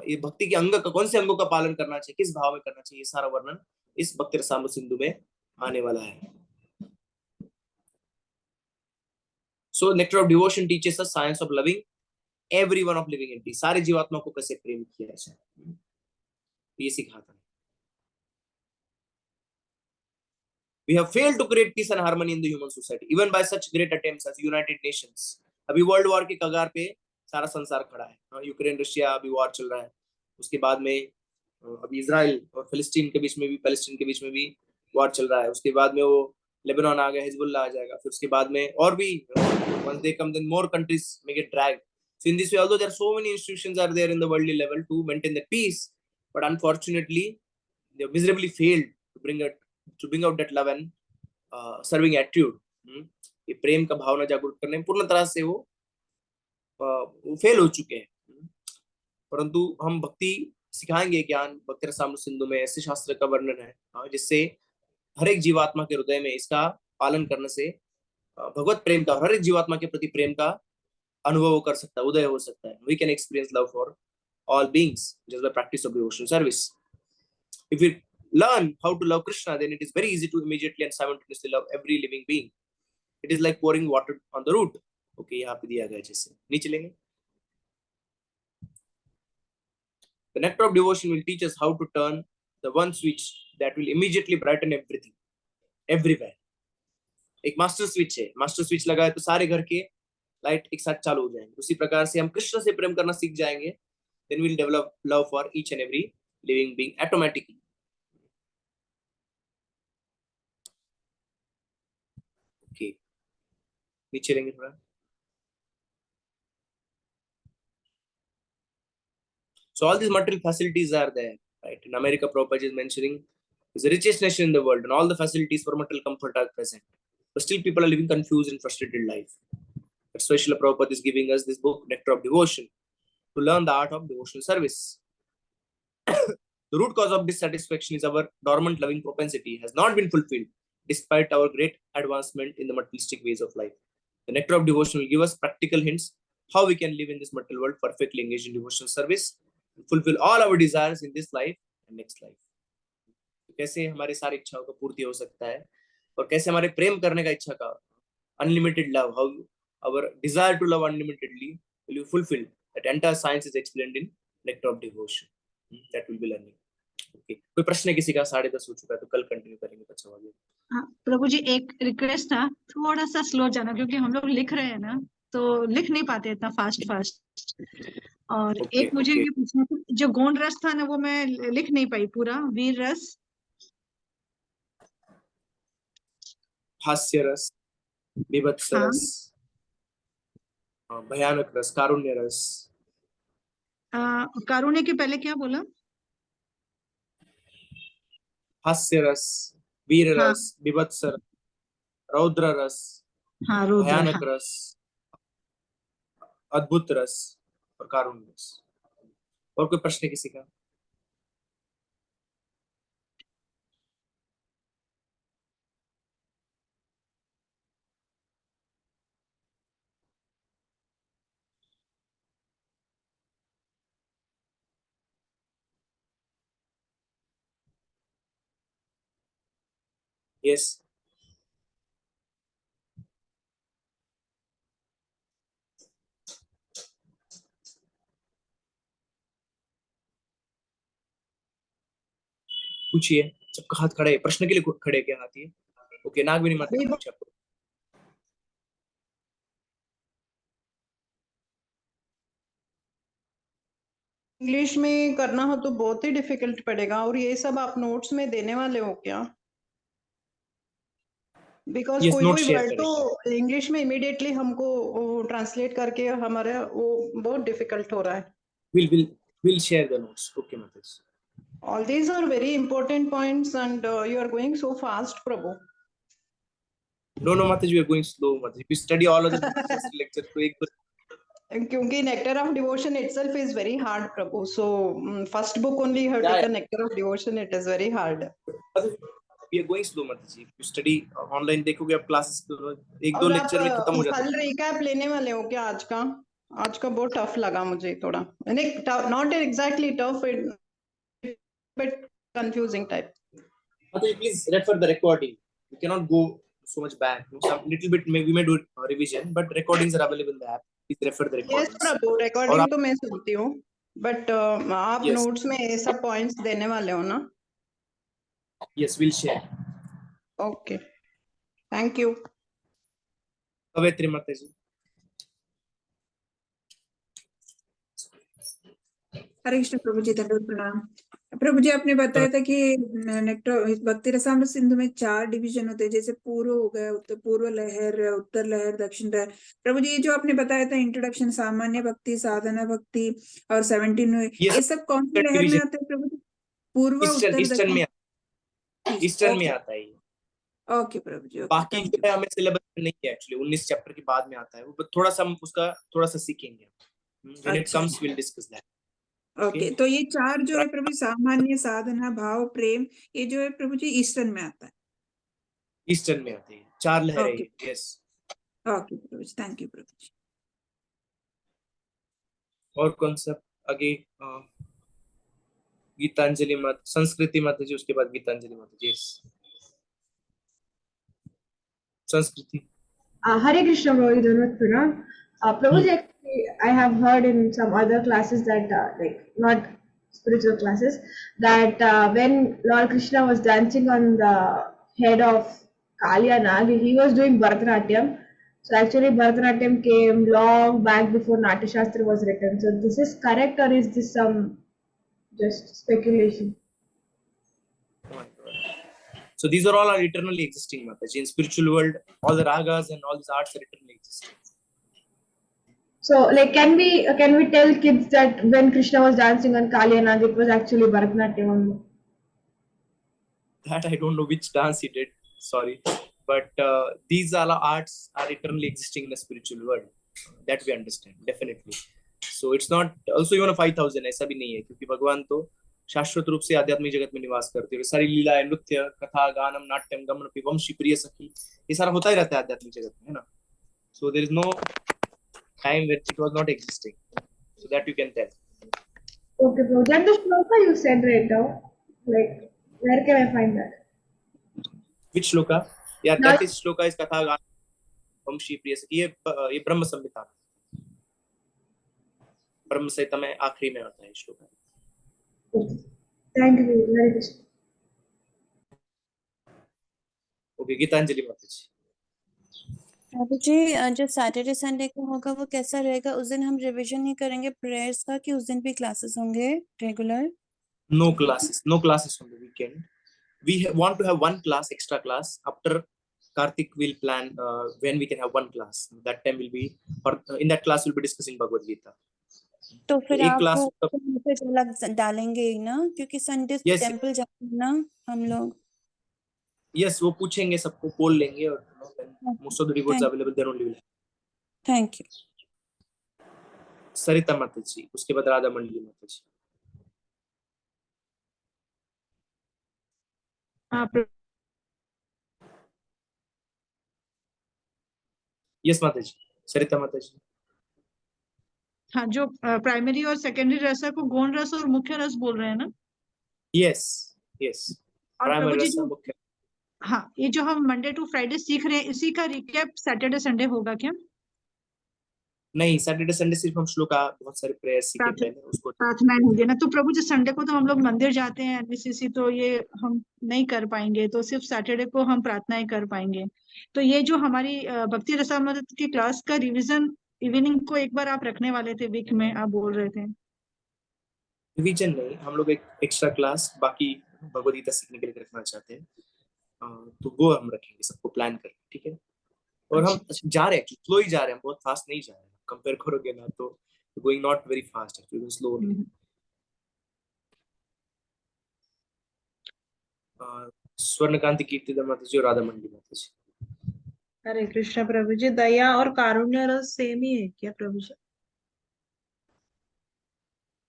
ये भक्ति के अंग का, कौन से अंगों का पालन करना चाहिए, किस भाव में करना चाहिए, ये सारा वर्णन इस भक्ति रसामृत सिंधु में आने वाला है। So Nectar of Devotion teaches us science of loving every one of living entity. सारे जीवात्मा को कैसे प्रेम किया जाए, ये सिखाता है। We have failed to create peace and harmony in the human society, even by such great attempts as United Nations. अभी वर्ल्ड वॉर के कगार पे सारा संसार खड़ा है। यूक्रेन रशिया अभी वॉर चल रहा है, उसके बाद में अभी इजराइल और फिलिस्तीन के बीच में भी, पैलेस्टीन के बीच में भी वॉर चल रहा है। उसके बाद में वो लेबनान आ गया, हिजबुल्लाह आ जाएगा, फिर उसके बाद में और भी once they come then more countries may get dragged. So in this way, although there are so many institutions are there in the worldly level to maintain the peace, but unfortunately they have miserably failed to bring out that love and serving attitude. ये प्रेम का भावना जागरूक करने में पूर्ण तरह से वो fail हो चुके हैं। परंतु हम भक्ति सिखाएंगे, ज्ञान भक्ति रसामृत सिंधु में ऐसे शास्त्र का वर्णन है जिससे हर एक जीवात्मा के हृदय में इसका पालन करने से भगवत प्रेम का, हर एक जीवात्मा के प्रति प्रेम का अनुभव कर सकता है, उदय हो सकता है। We can experience love for all beings just by practice of devotional service. If we learn how to love Krishna, then it is very easy to immediately and simultaneously love every living being. It is like pouring water on the root. Okay, यहाँ पे दिया गया जैसे नीचे लेंगे। The nectar of devotion will teach us how to turn the one switch that will immediately brighten everything, everywhere. एक master switch है, master switch लगाए तो सारे घर के लाइट एक साथ चालू हो जाएंगे। उसी प्रकार से हम कृष्ण से प्रेम करना सीख जाएंगे, then we'll develop love for each and every living being automatically. Okay, नीचे लेंगे थोड़ा। So all these material facilities are there, right? In America, Prabhupada is mentioning is the richest nation in the world, and all the facilities for material comfort are present. But still, people are living confused and frustrated life. Especially, Prabhupada is giving us this book, Nectar of Devotion, to learn the art of devotional service. The root cause of dissatisfaction is our dormant loving propensity has not been fulfilled, despite our great advancement in the materialistic ways of life. The Nectar of Devotion will give us practical hints how we can live in this material world perfectly engaged in devotional service, and fulfill all our desires in this life and next life. कैसे हमारी सारी इच्छाओं का पूर्ति हो सकता है और कैसे हमारे प्रेम करने का इच्छा का unlimited love, how our desire to love unlimitedly will be fulfilled. That entire science is explained in Nectar of Devotion. That will be learning. Okay. कोई प्रश्न है किसी का? 10:30 हो चुका है तो कल कंटिन्यू करेंगे बच्चों वाले। हाँ प्रभु जी, एक रिक्वेस्ट था, थोड़ा सा स्लो जाना, क्योंकि हम लोग लिख रहे हैं ना तो लिख नहीं पाते इतना फास्ट। और एक मुझे ये पूछना था, जो गौण रस था ना वो मैं लिख नहीं पाई पूरा। वीर रस, हास्य रस, बीभत्स रस, भयानक रस, कारुण्य रस। कारुण्य के पहले क्या बोला? हास्य रस, वीर रस, बीभत्स रस, रौद्र रस, भयानक रस, अद्भुत रस और कारुण्य रस। और कोई प्रश्न किसी का? Yes. पूछिए, सबका हाथ खड़े है, प्रश्न के लिए खड़े क्या हाथ ये? ओके, नागवेणी माता जी पूछिए आपको। इंग्लिश में करना हो तो बहुत ही डिफिकल्ट पड़ेगा, और ये सब आप नोट्स में देने वाले हो क्या? बिकॉज यस, कोई नोट कोई शेयर वर्ड करें। तो इंग्लिश में इमीडिएटली हमको ट्रांसलेट करके हमारा वो बहुत डिफिकल्ट हो रहा है। We'll share the notes. Okay, माता जी। All these are very important points, and you are going so fast, Prabhu. No, माता जी, we are going slow, माता जी। We study all of the first lecture को एक बार। क्योंकि Nectar of Devotion itself is very hard, Prabhu. So first book only you have taken Nectar of Devotion. It is very hard. We are going slow, माता जी। You study online, देखोगे आप classes एक दो और lecture में खत्म हो आप जाता कल रिकैप लेने वाले हो क्या आज का? आज का बहुत टफ लगा मुझे थोड़ा, not exactly tough but confusing type. माता जी, please refer the recording. We cannot go so much back. Some little bit we may do revision, but recordings are available in the app. Please refer the yes recordings. Prabhu, recording तो मैं सुनती हूँ, but आप Yes. Notes में ये सब points देने वाले हो ना? Yes, we'll share. Okay, thank you. कवयत्री माता जी। हरे कृष्ण प्रभु जी, दंडवत प्रणाम। प्रभु जी, आपने बताया था कि नेक्टर भक्ति रसामृत सिंधु में 4 डिवीजन होते हैं, जैसे पूर्व हो गया, पूर्व लहर, उत्तर लहर, दक्षिण लहर। प्रभु जी, ये जो आपने बताया था इंट्रोडक्शन, सामान्य भक्ति, साधना भक्ति और 17, ये सब कौन सी लहर में आते हैं प्रभु जी? पूर्व, उत्तर, ईस्टर्न में दक्षिण? आता है। ओके प्रभु जी, बाकी जो है हमें सिलेबस में नहीं है एक्चुअली, 19 चैप्टर के बाद में आता है वो, थोड़ा सा हम उसका थोड़ा सा सीखेंगे। When it comes, we'll discuss that. Okay, तो ये 4 जो है प्रभु, सामान्य, साधना, भाव, प्रेम, ये जो है प्रभु जी ईस्टर्न में आता है। ईस्टर्न में आते हैं 4 लहरें। Yes, okay Prabhu ji, thank you Prabhu ji. और कौन सा आगे? गीतांजलि माता, संस्कृति माता जी, उसके बाद गीतांजलि माता जी। यस, संस्कृति। Hare Krishna, Prabhu, Dhanvat Pranam. Prabhuji, actually, I have heard in some other classes that, like, not spiritual classes, that when Lord Krishna was dancing on the head of Kaliya Nag, he was doing Bharatanatyam. So actually, Bharatanatyam came long back before Natya Shastra was written. So this is correct, or is this some just speculation? So these are all eternally existing, Mataji. In spiritual world, all the ragas and all these arts are eternally existing. So, like, can we tell kids that when Krishna was dancing on Kaliya Nag, it was actually Bharatanatyam only? That I don't know which dance he did. Sorry, but these all arts are eternally existing in the spiritual world. That we understand definitely. So it's not also even a 5000. ऐसा भी नहीं है, क्योंकि भगवान तो शाश्वत रूप से आध्यात्मिक जगत में निवास करते हैं। सारी लीलाएं, नृत्य, कथा, गानम, नाट्यम, गमन, वंशी, प्रिय सखी, ये सारा होता ही रहता है आध्यात्मिक जगत में, है ना? So there is no time where it was not existing, so that you can tell. Okay, bro. Then the shloka you said right now, like, where can I find that? Which shloka? Yeah, that is shloka is katha, गानम, वंशी, प्रिय सखी। ये ब्रह्म संहिता, ब्रह्म संहिता में आखिरी में आता है श्लोका। Thank you very much. Okay, Geetanjali माता जी। प्रभु जी, जो सैटरडे संडे का होगा वो कैसा रहेगा? उस दिन हम रिवीजन नहीं करेंगे प्रेयर्स का, कि उस दिन भी क्लासेस होंगे regular? No classes on the weekend. We want to have one class, extra class. After Kartik will plan when we can have one class. That time will be, or in that class we'll be discussing Bhagavad Gita. तो फिर एक आप class message अलग डालेंगे ही ना, क्योंकि Sunday Yes. Temple जाते हैं ना हम लोग। Yes, वो पूछेंगे, सबको पोल लेंगे, और most of the reports available there only will have. Thank you. Sarita Mata ji, उसके बाद राधा मंडली माता जी। यस माता जी, सरिता माता जी। हाँ, जो प्राइमरी और सेकेंडरी रस को गौण रस और मुख्य रस बोल रहे हैं ना? यस, और प्रभु प्राइमरी जी रस जो मुख्य। हाँ, ये जो हम मंडे टू फ्राइडे सीख रहे हैं, इसी का रिकैप सैटरडे संडे होगा क्या? नहीं, सैटरडे संडे सिर्फ हम श्लोका बहुत सारे प्रेयर सीखे पहले उसको। प्रार्थना होगी ना, तो प्रभु जी संडे को तो हम लोग मंदिर जाते हैं एनवीसीसी, तो ये हम नहीं कर पाएंगे, तो सिर्फ सैटरडे को हम प्रार्थनाएं कर पाएंगे। तो ये जो हमारी भक्ति रसामृत की क्लास का रिवीजन इवनिंग को एक बार आप रखने वाले थे वीक में, आप बोल रहे थे। रिवीजन नहीं, हम लोग एक एक्स्ट्रा क्लास बाकी भगवद गीता सीखने के लिए रखना चाहते हैं, तो वो हम रखेंगे, सबको प्लान करके, ठीक है। और हम जा रहे हैं, स्लो ही जा रहे हैं, बहुत फास्ट नहीं जा रहे हैं। कंपेयर करोगे ना तो going not very fast, actually slowly. Swarnakanti Kirtida Mata ji और राधा मंडी माता जी। हरे कृष्ण प्रभु जी, दया और कारुण्य रस सेम ही है क्या प्रभु जी?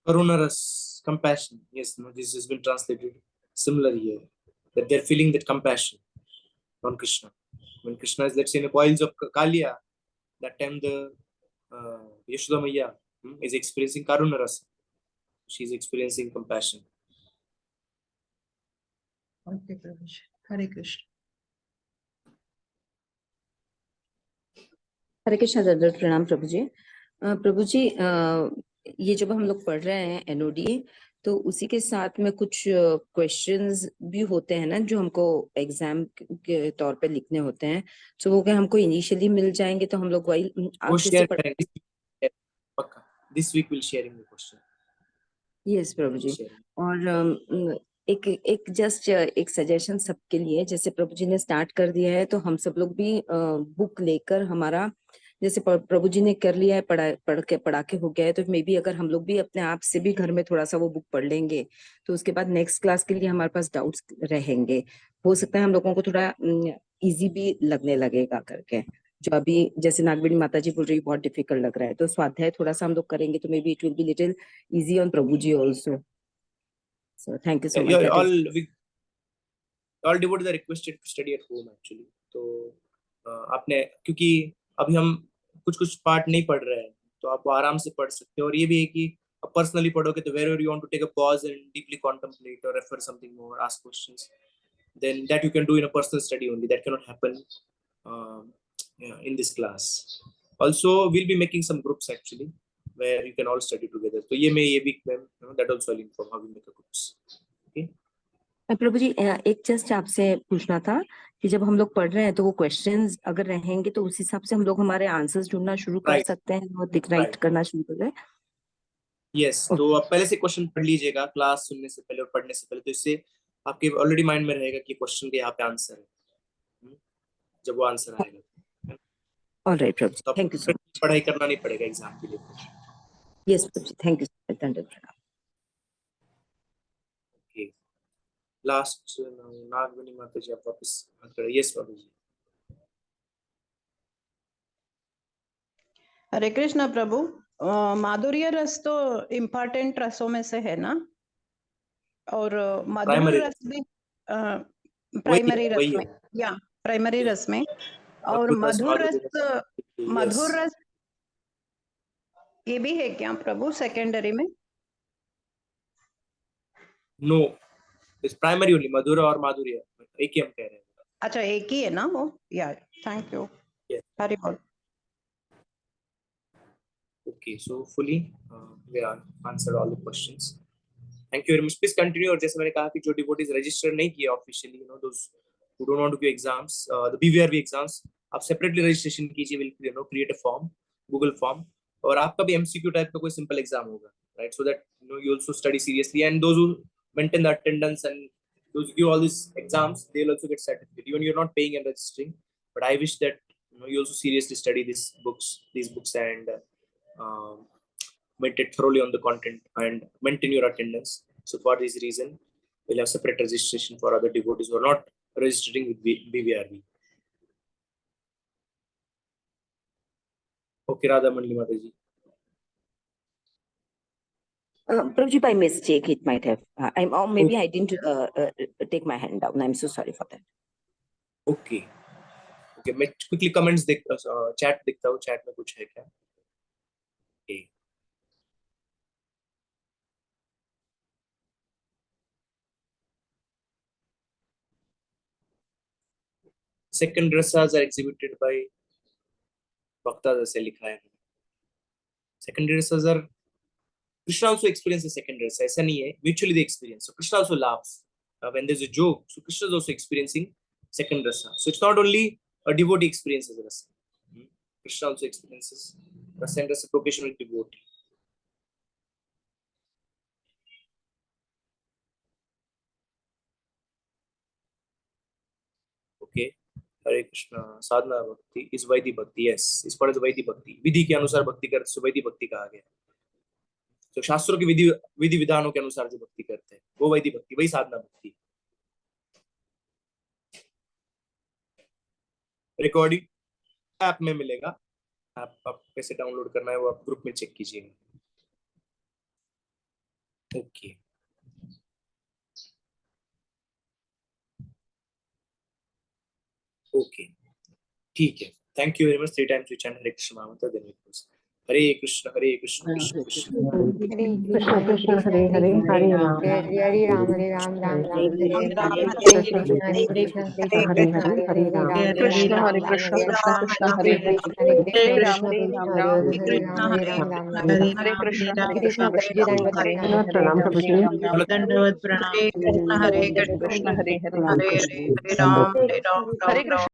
Karuna ras, compassion. Yes, no, this has been translated similarly here. That they're feeling that compassion on Krishna. When Krishna is, let's say, in the coils of Kalia, that time the Yashoda Maiya is experiencing Karuna rasa. She's experiencing compassion. Okay Prabhu ji, Hare Krishna. Hare Krishna दंडवत प्रणाम प्रभु जी। प्रभु जी, ये जब हम लोग पढ़ रहे हैं NOD, तो उसी के साथ में कुछ क्वेश्चंस भी होते हैं ना जो हमको एग्जाम के तौर पे लिखने होते हैं, तो वो क्या हमको इनिशियली मिल जाएंगे तो हम लोग वही वो शेयर करेंगे पक्का। This week we'll sharing the question. Yes Prabhu ji. और एक जस्ट एक सजेशन सबके लिए, जैसे प्रभु जी ने स्टार्ट कर दिया है तो हम सब लोग भी बुक लेकर, हमारा जैसे प्रभु जी ने कर लिया है, पढ़ा के हो गया है, तो मे बी अगर हम लोग भी अपने आप से भी घर में थोड़ा सा वो बुक पढ़ लेंगे तो उसके बाद नेक्स्ट क्लास के लिए हमारे पास डाउट्स रहेंगे, हो सकता है हम लोगों को थोड़ा इजी भी लगने लगेगा करके। जो अभी जैसे नागवेणी माता जी बोल रही बहुत डिफिकल्ट लग रहा है, तो स्वाध्याय थोड़ा सा हम लोग करेंगे तो may be it will be little easy on प्रभु जी also. So thank you so much. All devotees are requested to study at home actually. तो आपने, क्योंकि अभी हम कुछ पार्ट नहीं पढ़ रहे हैं, तो आप आराम से पढ़ सकते हो। और ये भी है कि आप पर्सनली पढ़ोगे तो wherever you want to take a pause and deeply contemplate or refer something more, ask questions, then that you can do in a personal study only. That cannot happen in this class. Also, we'll be making some groups actually where you can all study together. तो ये week में that also I'll inform how we make a groups. Okay. प्रभु जी, एक just आपसे पूछना था कि जब हम लोग पढ़ रहे हैं तो वो क्वेश्चंस अगर रहेंगे तो उस हिसाब से हम लोग हमारे आंसर्स ढूंढना शुरू कर सकते हैं और राइट करना शुरू कर दें। यस, तो आप पहले से क्वेश्चन पढ़ लीजिएगा क्लास सुनने से पहले और पढ़ने से पहले, तो इससे आपके ऑलरेडी माइंड में रहेगा कि क्वेश्चन के यहाँ पे आंसर है जब वो आंसर आएगा। Alright Prabhu ji, thank you so much. पढ़ाई करना नहीं पड़ेगा एग्जाम के लिए। Yes Prabhu ji, thank you so much. Last Nagaveni Mata ji आप वापस यस प्रभु जी। हरे कृष्णा प्रभु, माधुर्य रस तो इम्पोर्टेंट रसों में से है ना, और मधुर रस भी प्राइमरी रस में, या प्राइमरी रस में, और मधुर रस ये भी है क्या प्रभु सेकेंडरी में? नो, इस प्राइमरी ओनली, मधुर और माधुर्य एक ही हम कह रहे हैं। अच्छा, एक ही है ना वो, या थैंक यू, हरि बोल। Okay, so fully we have answered all the questions. Thank you very much. Please continue. और जैसे मैंने कहा कि जो devotees register नहीं किए officially, those who don't want to give exams, the BVRV exams, आप separately registration कीजिए. Will create a form, Google form, और आपका भी MCQ type का कोई simple exam होगा, right? So that you also study seriously, and those who maintain the attendance and those who give all these exams, they will also get certificate. Even you're not paying and registering, but I wish that you also seriously study these books and meditate thoroughly on the content and maintain your attendance. So for this reason, we'll have separate registration for other devotees who are not registering with BVRV. Okay, Radha Mandli Mataji. Prabhuji, by mistake it might have. Or maybe I didn't take my hand down. I'm so sorry for that. Okay. Okay, मैं quickly comments देखता हूँ, chat देखता हूँ, chat में कुछ है क्या? Okay. Second rasas are exhibited by Bhakta, जैसे लिखा है। Secondary rasas are, Krishna also experiences secondary rasa. ऐसा नहीं है, mutually they experience. So Krishna also laughs when there's a joke. So Krishna is also experiencing second rasa. So it's not only a devotee experiences rasa. Krishna also experiences rasa and reciprocation with devotee. Okay. Hare Krishna. Sadhana bhakti is Vaidhi bhakti. Yes, it's called as Vaidhi bhakti. विधि के अनुसार भक्ति करते तो वैदिक भक्ति कहा गया। तो शास्त्रों के विधि विधानों के अनुसार जो भक्ति करते हैं वो वैदिक भक्ति, वही साधना भक्ति। रिकॉर्डिंग ऐप में मिलेगा, आप कैसे डाउनलोड करना है वो आप ग्रुप में चेक कीजिएगा। ओके, ओके, ठीक है। Thank you very much. 3 times we chant Hare Krishna Mahamantra, then we close. Hare Krishna, Hare Krishna, Krishna Krishna, Krishna Krishna Hare Hare, Hare Ram, Hare Ram, Ram Ram, Hare Hare, Krishna Krishna, Hare Krishna, Krishna Hare Hare, Hare Ram, Krishna Hare Krishna, Krishna Krishna Hare Hare, Hare Ram, Hare Ram, Hare Ram, Hare Krishna, Hare Krishna, Krishna Hare Hare, प्रणाम प्रभु जी। दंडवत प्रणाम। Hare Krishna, Hare Krishna, Hare Hare, Hare Ram, Hare Ram, Hare Krishna।